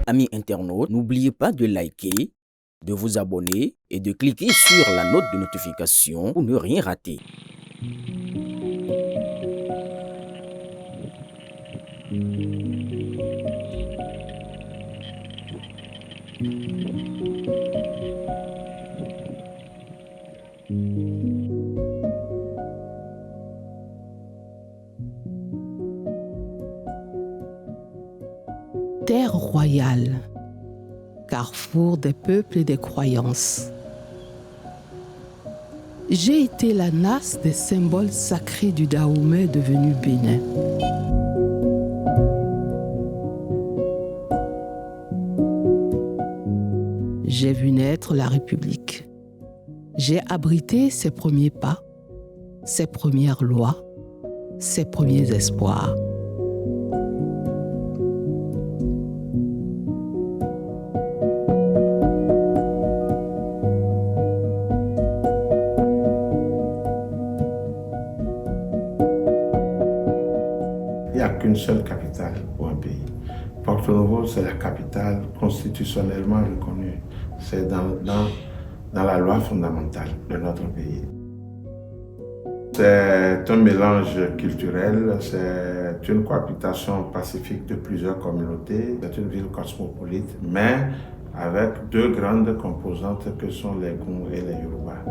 Amis internautes, n'oubliez pas de liker, de vous abonner et de cliquer sur la note de notification pour ne rien rater. Terre royale, carrefour des peuples et des croyances. J'ai été la nasse des symboles sacrés du Dahomey devenu Bénin. J'ai vu naître la République. J'ai abrité ses premiers pas, ses premières lois, ses premiers espoirs. Il n'y a qu'une seule capitale pour un pays. Porto Novo, c'est la capitale constitutionnellement reconnue. C'est dans la loi fondamentale de notre pays. C'est un mélange culturel, c'est une cohabitation pacifique de plusieurs communautés. C'est une ville cosmopolite, mais avec deux grandes composantes que sont les Goum et les Yoruba.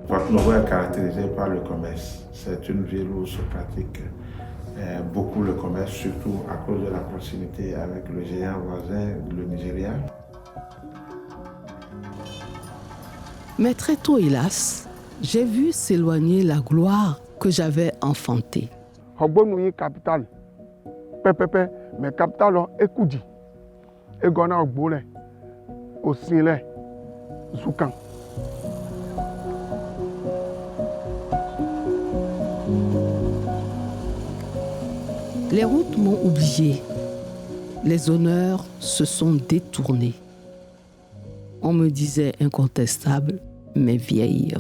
Porto Novo est caractérisé par le commerce. C'est une ville où se pratique beaucoup le commerce, surtout à cause de la proximité avec le géant voisin, le Nigeria. Mais très tôt, hélas, j'ai vu s'éloigner la gloire que j'avais enfantée. Hogbonoyi capitale, pepepe, mais capitale Ekoudi, Egona Ogbole, Osinle, Zoukan. Les routes m'ont oublié. Les honneurs se sont détournés. On me disait incontestable, mais vieille.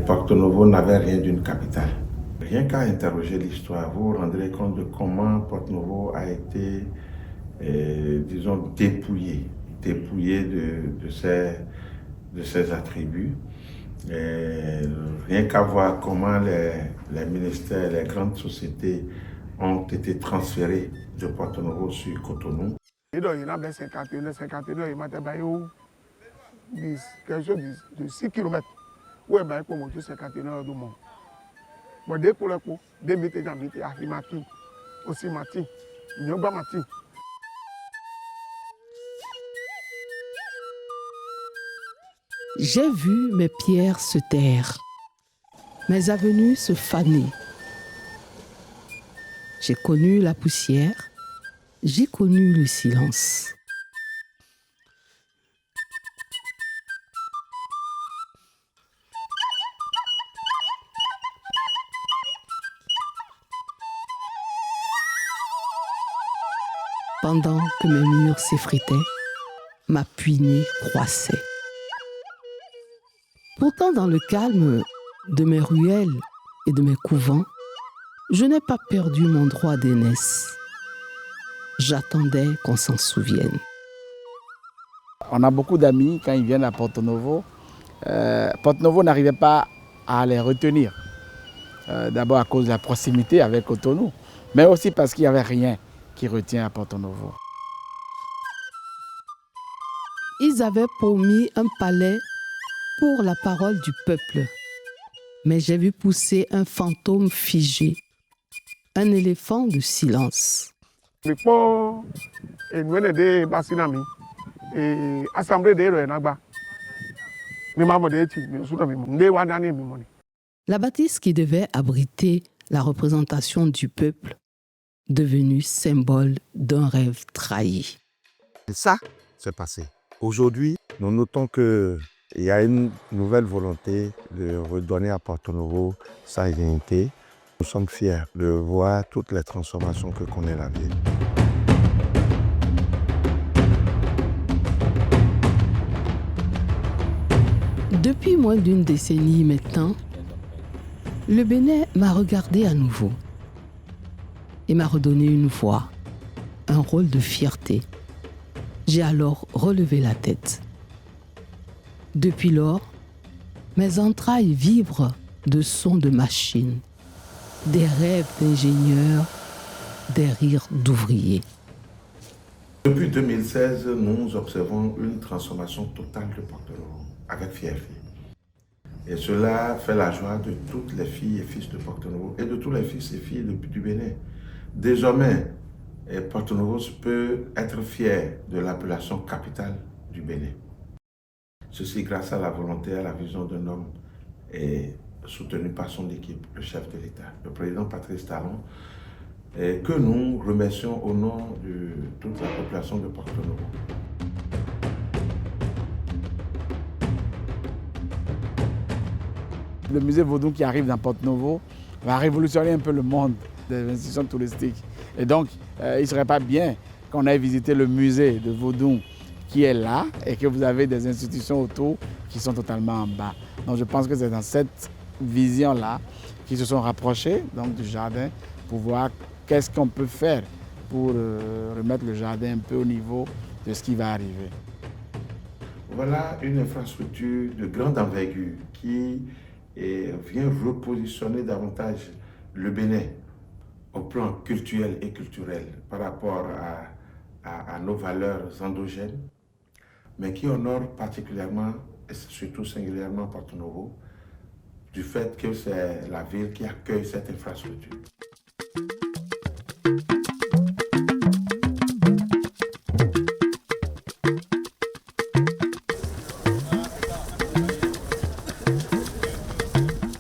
Porto Novo n'avait rien d'une capitale. Rien qu'à interroger l'histoire, vous vous rendrez compte de comment Porto Novo a été, disons, dépouillé de ses attributs. Et rien qu'à voir comment les ministères, les grandes sociétés ont été transférés de Porto Novo sur Cotonou. Il a 51, il m'a dit quelque chose de 6 km. Où est-ce que je suis 51 du monde? Bon, dès que je suis 2 mètres, je suis aussi Mati, Nyoba Mati. J'ai vu mes pierres se taire, mes avenues se faner. J'ai connu la poussière, j'ai connu le silence. Pendant que mes murs s'effritaient, ma puinée croissait. Pourtant, dans le calme de mes ruelles et de mes couvents, je n'ai pas perdu mon droit d'aînesse. J'attendais qu'on s'en souvienne. On a beaucoup d'amis quand ils viennent à Porto Novo. Porto Novo n'arrivait pas à les retenir. D'abord à cause de la proximité avec Cotonou, mais aussi parce qu'il n'y avait rien qui retient à Porto Novo. Ils avaient promis un palais pour la parole du peuple. Mais j'ai vu pousser un fantôme figé, un éléphant de silence. Je prends une Bassinami et Assemblée de Renagba. La bâtisse qui devait abriter la représentation du peuple, devenue symbole d'un rêve trahi. Et ça, c'est passé. Aujourd'hui, nous notons qu'il y a une nouvelle volonté de redonner à Porto Novo sa identité. Nous sommes fiers de voir toutes les transformations que connaît la ville. Depuis moins d'une décennie maintenant, le Bénin m'a regardé à nouveau et m'a redonné une voix, un rôle de fierté. J'ai alors relevé la tête. Depuis lors, mes entrailles vibrent de sons de machines, des rêves d'ingénieurs, des rires d'ouvriers. Depuis 2016, nous observons une transformation totale de Porto-Novo, avec fierté. Et cela fait la joie de toutes les filles et fils de Porto-Novo et de tous les fils et filles du Bénin. Désormais, Porto-Novo peut être fier de l'appellation capitale du Bénin. Ceci grâce à la volonté et à la vision d'un homme et soutenu par son équipe, le chef de l'État, le président Patrice Talon, et que nous remercions au nom de toute la population de Porto-Novo. Le musée Vaudou qui arrive dans Porto-Novo va révolutionner un peu le monde des institutions touristiques. Et donc, il ne serait pas bien qu'on aille visiter le musée de Vaudou qui est là et que vous avez des institutions autour qui sont totalement en bas. Donc je pense que c'est dans cette vision-là qu'ils se sont rapprochés donc, du jardin pour voir qu'est-ce qu'on peut faire pour remettre le jardin un peu au niveau de ce qui va arriver. Voilà une infrastructure de grande envergure qui vient repositionner davantage le Bénin au plan culturel et culturel par rapport à nos valeurs endogènes, mais qui honore particulièrement et surtout singulièrement Porto-Novo du fait que c'est la ville qui accueille cette infrastructure.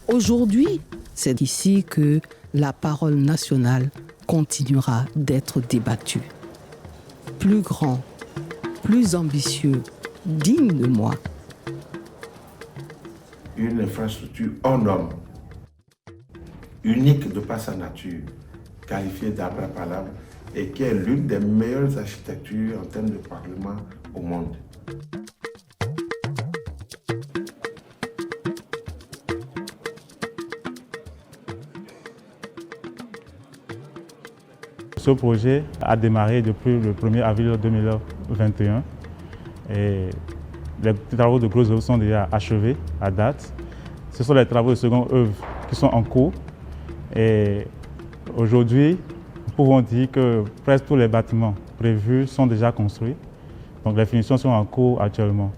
Aujourd'hui, c'est ici que la parole nationale continuera d'être débattue. Plus grand, plus ambitieux, digne de moi. Une infrastructure hors norme, unique de par sa nature, qualifiée d'abracadabra et qui est l'une des meilleures architectures en termes de parlement au monde. Ce projet a démarré depuis le 1er avril 2021 et les travaux de grosses œuvres sont déjà achevés à date. Ce sont les travaux de seconde œuvre qui sont en cours et aujourd'hui, nous pouvons dire que presque tous les bâtiments prévus sont déjà construits. Donc les finitions sont en cours actuellement.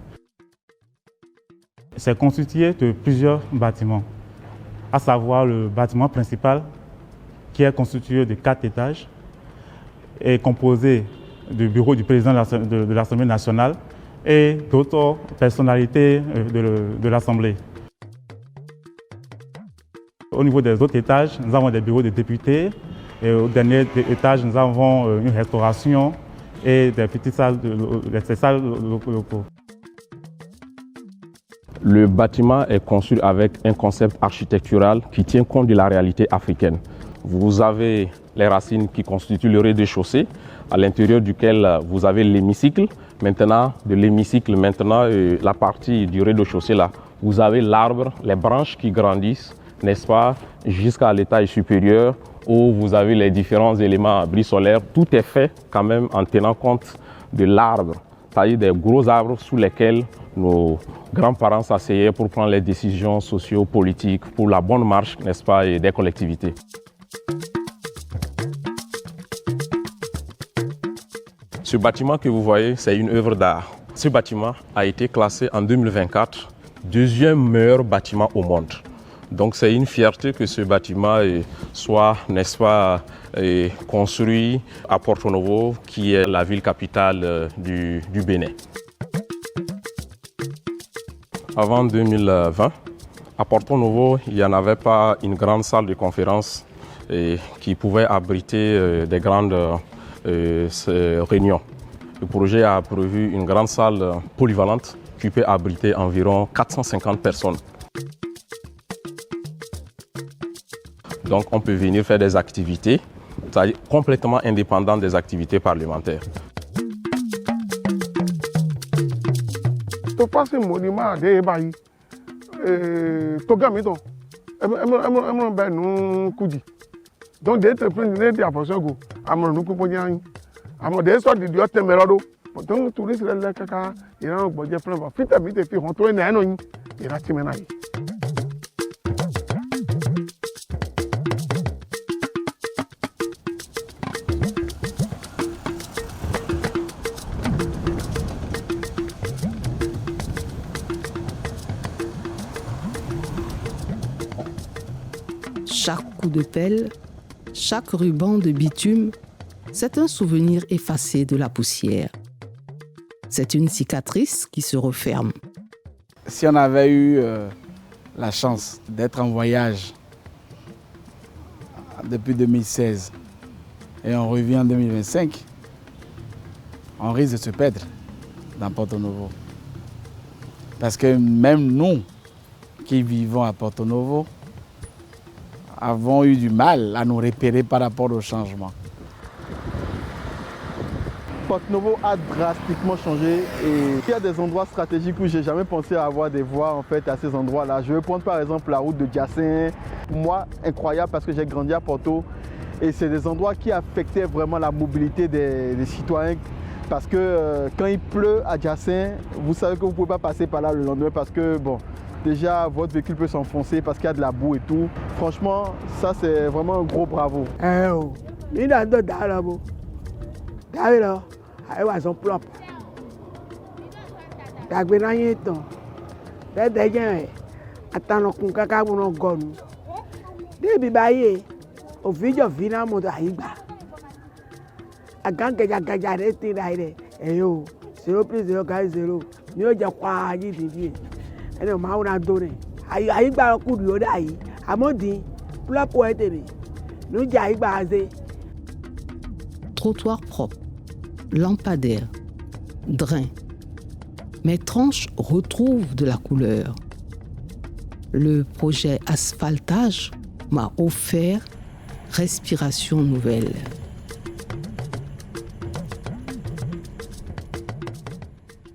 C'est constitué de plusieurs bâtiments, à savoir le bâtiment principal qui est constitué de 4 étages est composé du bureau du président de l'Assemblée nationale et d'autres personnalités de l'Assemblée. Au niveau des autres étages, nous avons des bureaux de députés et au dernier étage, nous avons une restauration et des petites salles, des salles locaux. Le bâtiment est conçu avec un concept architectural qui tient compte de la réalité africaine. Vous avez les racines qui constituent le rez-de-chaussée, à l'intérieur duquel vous avez l'hémicycle. Maintenant, de l'hémicycle, la partie du rez-de-chaussée, là, vous avez l'arbre, les branches qui grandissent, n'est-ce pas, jusqu'à l'étage supérieur où vous avez les différents éléments à abri solaire. Tout est fait quand même en tenant compte de l'arbre, c'est-à-dire des gros arbres sous lesquels nos grands-parents s'asseyaient pour prendre les décisions socio-politiques pour la bonne marche, n'est-ce pas, et des collectivités. Ce bâtiment que vous voyez, c'est une œuvre d'art. Ce bâtiment a été classé en 2024 deuxième meilleur bâtiment au monde. Donc c'est une fierté que ce bâtiment soit, n'est-ce pas, construit à Porto-Novo, qui est la ville capitale du Bénin. Avant 2020, à Porto-Novo, il n'y en avait pas une grande salle de conférence qui pouvait abriter des grandes réunions. Le projet a prévu une grande salle polyvalente qui peut abriter environ 450 personnes. Donc on peut venir faire des activités complètement indépendantes des activités parlementaires. To passe un monument à Debaï, Toga Mito. I'm by no Kudi. Don't date a print in the Apostle. I'm on Nukupoyan. I'm on the sort of the Otemerado. But don't to this like a car, you know, but your friend, fit a bit if you want to know, you're not him and I. Chaque coup de pelle, chaque ruban de bitume, c'est un souvenir effacé de la poussière. C'est une cicatrice qui se referme. Si on avait eu la chance d'être en voyage depuis 2016 et on revient en 2025, on risque de se perdre dans Porto Novo. Parce que même nous qui vivons à Porto Novo avons eu du mal à nous repérer par rapport au changement. Porto Novo a drastiquement changé et il y a des endroits stratégiques où j'ai jamais pensé avoir des voies en fait à ces endroits-là. Je vais prendre par exemple la route de Diassé. Pour moi, incroyable parce que j'ai grandi à Porto et c'est des endroits qui affectaient vraiment la mobilité des citoyens. Parce que quand il pleut à Diassé, vous savez que vous ne pouvez pas passer par là le lendemain parce que bon, déjà votre véhicule peut s'enfoncer parce qu'il y a de la boue et tout. Franchement, ça c'est vraiment un gros bravo. Elles sont propres. Attends, qu'on caca mon gon. Debi baye, au video vina mo da iba. A gang gaja resti daire. Eyo, 0 plus 0 = 0. Ni o je kwa yi didi. Ene ma una dore. Ayi gba ku ri o dai. Amodi, pula po etere. Nu ja igba aze. Trottoir propre, lampadaire, drain. Mes tranches retrouvent de la couleur. Le projet asphaltage m'a offert respiration nouvelle.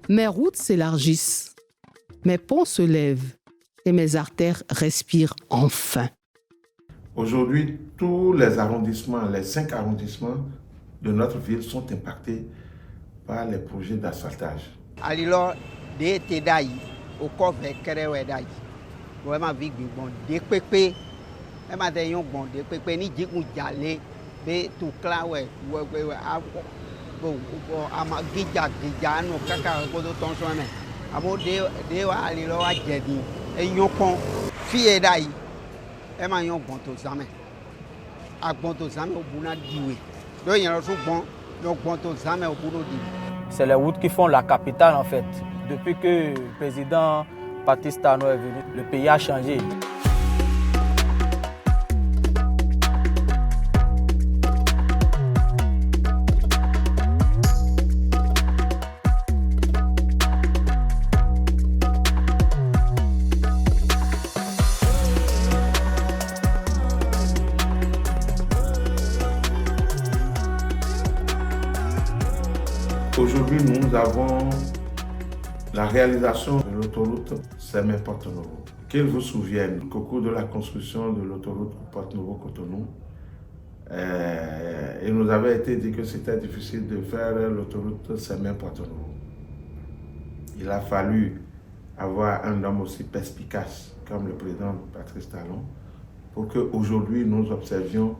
Mes routes s'élargissent, mes ponts se lèvent et mes artères respirent enfin. Aujourd'hui, tous les arrondissements, les 5 arrondissements de notre ville sont impactés par les projets d'asphaltage. Alors, des tédaïs, au corps de daï, vraiment vite bon, des pépés, et ma d'ailleurs bon, des pépés ni dit qu'on jalé, des tout clair ouais, bon, à ma guija, no caca, go de ton soin, à mon de alilo à jedi, et yopon, fille daï, et ma yon bon to zame, à bon to zame au bout diwe. Donc il y a un bon, donc bon to zame au bout diwe. C'est les routes qui font la capitale en fait. Depuis que le président Patrice Talon est venu, le pays a changé. Aujourd'hui, nous avons la réalisation de l'autoroute Sémé-Porto Novo. Qu'il vous souvienne qu'au cours de la construction de l'autoroute Porto Novo-Cotonou, il nous avait été dit que c'était difficile de faire l'autoroute Sémé-Porto Novo. Il a fallu avoir un homme aussi perspicace comme le président Patrice Talon pour qu'aujourd'hui nous observions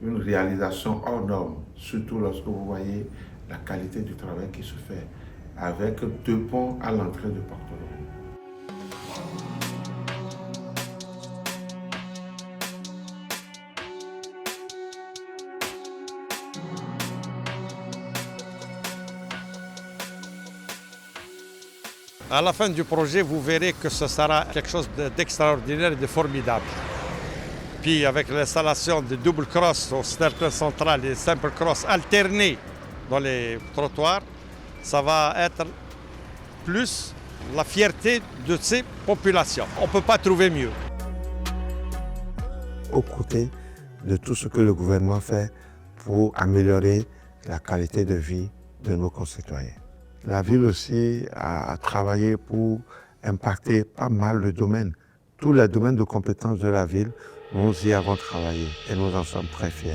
une réalisation hors norme, surtout lorsque vous voyez la qualité du travail qui se fait avec 2 ponts à l'entrée de Porto Novo. À la fin du projet, vous verrez que ce sera quelque chose d'extraordinaire et de formidable. Puis avec l'installation de double cross au cercle central et simple cross alternés dans les trottoirs, ça va être plus la fierté de ces populations. On ne peut pas trouver mieux. Aux côtés de tout ce que le gouvernement fait pour améliorer la qualité de vie de nos concitoyens. La ville aussi a travaillé pour impacter pas mal de domaines tous les domaines de compétences de la ville, nous y avons travaillé et nous en sommes très fiers.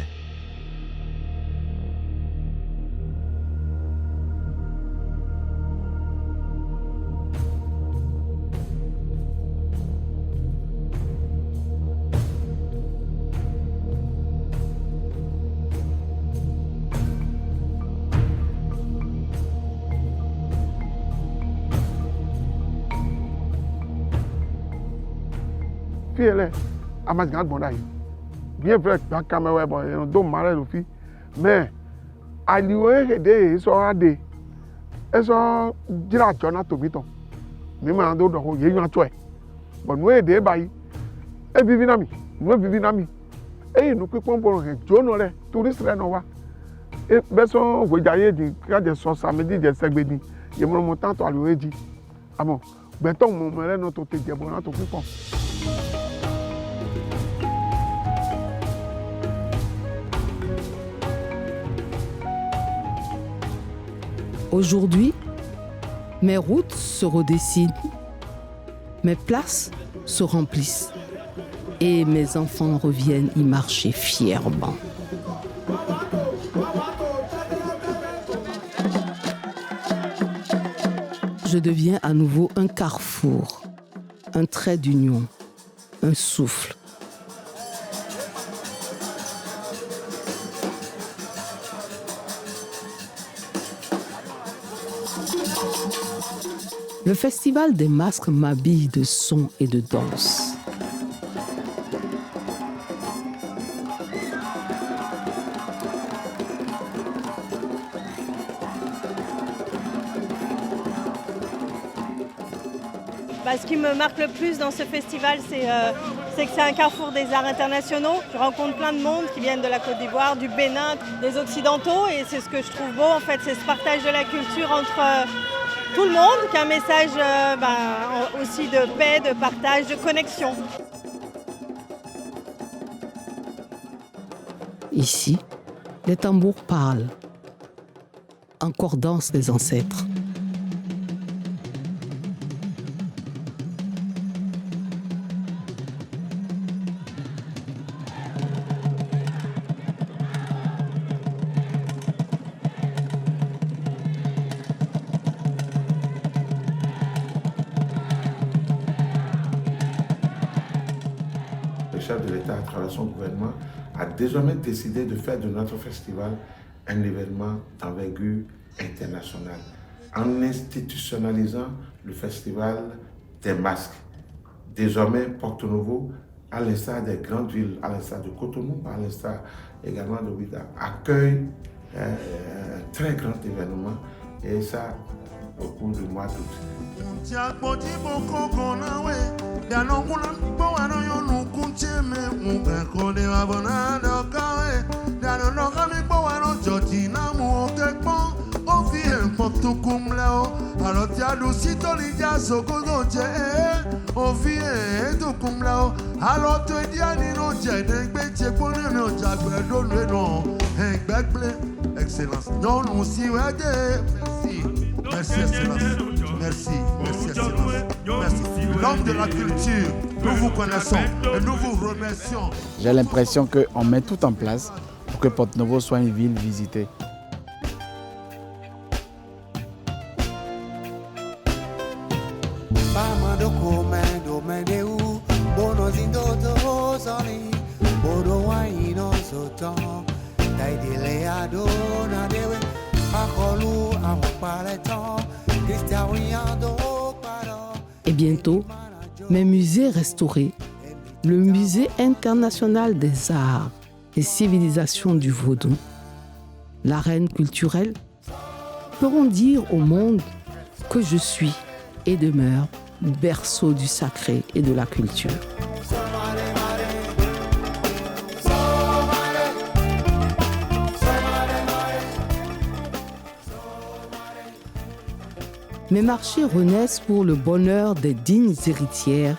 Bien vrai que la caméra bon donc marrer le fi mais aliwe de so ade eso dira jona to biton mi ma do do ye yan to e bon we de bayi e bibi na mi no bibi na mi e nu pipon bo he jono re tourist re no wa e be so we jaye di ka je so samedi je segbedi ye mo tanto aliwe di amo gbe ton mo mo re no to te je bo na to pipon. Aujourd'hui, mes routes se redessinent, mes places se remplissent et mes enfants reviennent y marcher fièrement. Je deviens à nouveau un carrefour, un trait d'union, un souffle. Le festival des masques m'habille de sons et de danse. Ce qui me marque le plus dans ce festival, c'est que c'est un carrefour des arts internationaux. Je rencontre plein de monde qui viennent de la Côte d'Ivoire, du Bénin, des Occidentaux, et c'est ce que je trouve beau en fait, c'est ce partage de la culture entre tout le monde, qui a un message aussi de paix, de partage, de connexion. Ici, les tambours parlent, encore dansent les ancêtres. chef de l'État, à travers son gouvernement, a désormais décidé de faire de notre festival un événement d'envergure internationale, en institutionnalisant le festival des masques. Désormais, Porto Novo, à l'instar des grandes villes, à l'instar de Cotonou, à l'instar également de Ouidah, accueille un très grand événement, et ça au cours du mois d'août. Excellence. Non, nous aussi, merci, Excellence. Merci, Excellence. Merci. L'homme de la culture, nous vous connaissons et nous vous remercions. J'ai l'impression qu'on met tout en place pour que Porto Novo soit une ville visitée. Et bientôt, mes musées restaurés, le Musée international des arts et civilisations du Vaudou, l'arène culturelle, pourront dire au monde que je suis et demeure berceau du sacré et de la culture. Mes marchés renaissent pour le bonheur des dignes héritières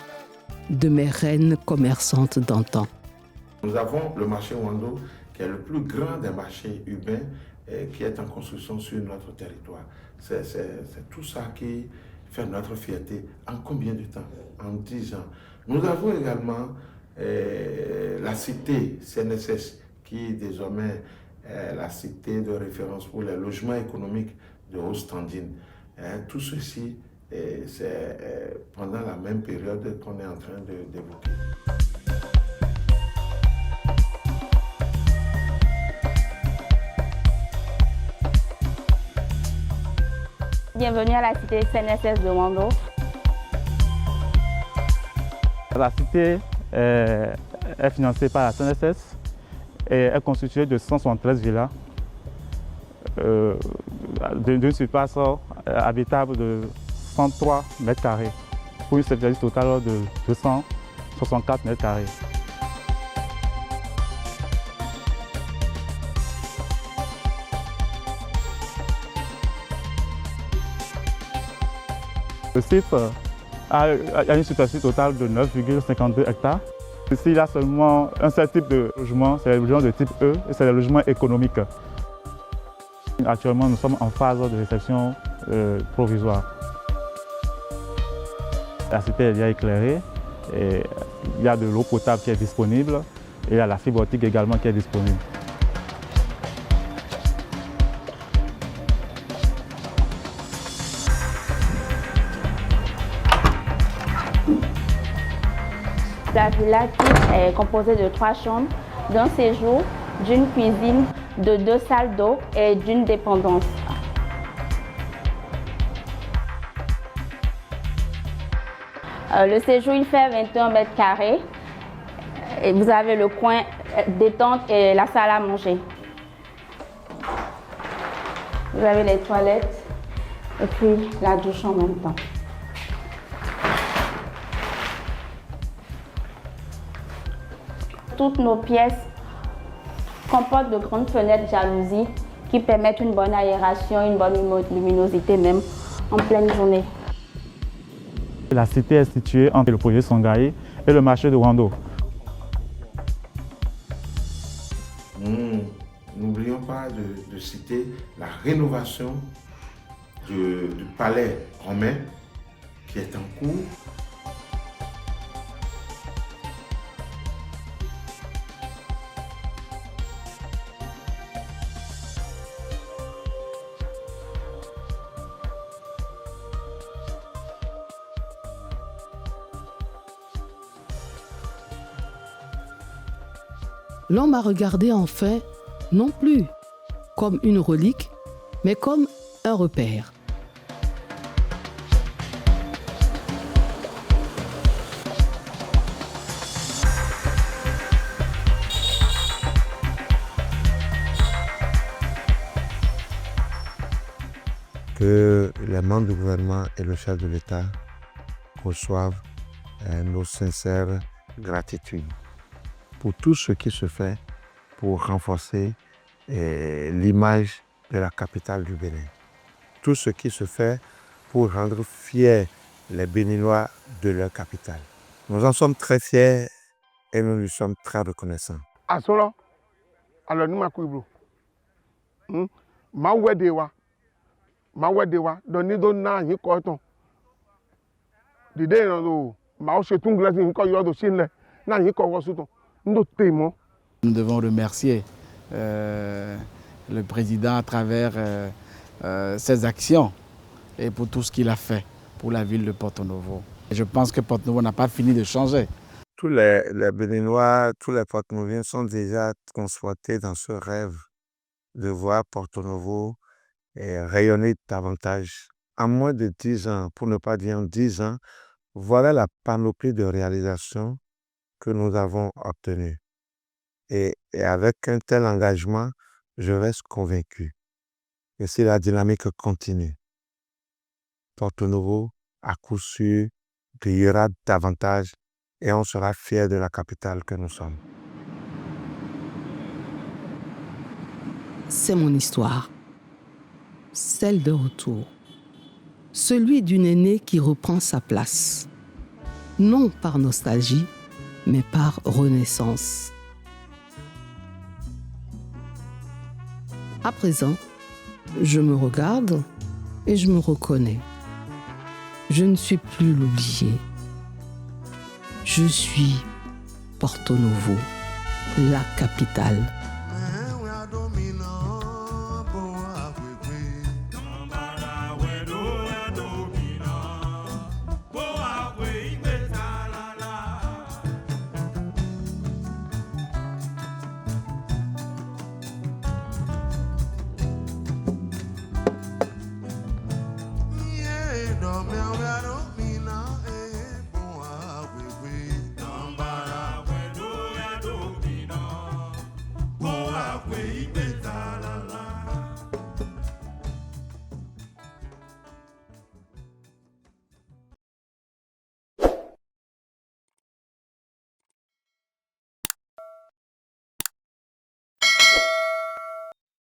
de mes reines commerçantes d'antan. Nous avons le marché Wando, qui est le plus grand des marchés urbains qui est en construction sur notre territoire. C'est tout ça qui faire notre fierté. En combien de temps? En 10 ans. Nous avons également la cité CNSS, qui désormais est la cité de référence pour les logements économiques de Haute-Standine. Tout ceci, c'est pendant la même période qu'on est en train d'évoquer. Bienvenue à la cité CNSS de Wando. La cité est financée par la CNSS et est constituée de 173 villas d'une surface habitable de 103 mètres carrés pour une superficie totale de 264 mètres carrés. Le site a une superficie totale de 9,52 hectares. Ici, il y a seulement un seul type de logement, c'est le logement de type E, et c'est le logement économique. Actuellement, nous sommes en phase de réception provisoire. La cité est bien éclairée, et il y a de l'eau potable qui est disponible, et il y a la fibre optique également qui est disponible. La villa type est composée de 3 chambres, d'un séjour, d'une cuisine, de 2 salles d'eau et d'une dépendance. Le séjour, il fait 21 mètres carrés. Et vous avez le coin détente et la salle à manger. Vous avez les toilettes et puis la douche en même temps. Toutes nos pièces comportent de grandes fenêtres jalousies qui permettent une bonne aération, une bonne luminosité même en pleine journée. La cité est située entre le projet Songhai et le marché de Wando. N'oublions pas de citer la rénovation du palais romain qui est en cours. L'on m'a regardé enfin, non plus comme une relique, mais comme un repère. Que les membres du gouvernement et le chef de l'État reçoivent nos sincères gratitudes pour tout ce qui se fait pour renforcer l'image de la capitale du Bénin. Tout ce qui se fait pour rendre fiers les Béninois de leur capitale. Nous en sommes très fiers et nous lui sommes très reconnaissants. Asolo, alors nous m'accouvrons. Ma wedewa, doni donna yi koton. Dide no ma o se tungla ni ko yo do sinle na yi ko wosuton. Nous devons remercier le président à travers ses actions et pour tout ce qu'il a fait pour la ville de Porto-Novo. Je pense que Porto-Novo n'a pas fini de changer. Tous les Béninois, tous les Porto-Noviens sont déjà confortés dans ce rêve de voir Porto-Novo rayonner davantage. En moins de 10 ans, pour ne pas dire en 10 ans, voilà la panoplie de réalisations que nous avons obtenu. Et avec un tel engagement, je reste convaincu que si la dynamique continue, Porto-Novo, à coup sûr, brillera davantage et on sera fiers de la capitale que nous sommes. C'est mon histoire, celle de retour, celui d'une aînée qui reprend sa place, non par nostalgie, mais par renaissance. À présent, je me regarde et je me reconnais. Je ne suis plus l'oublié. Je suis Porto Novo, la capitale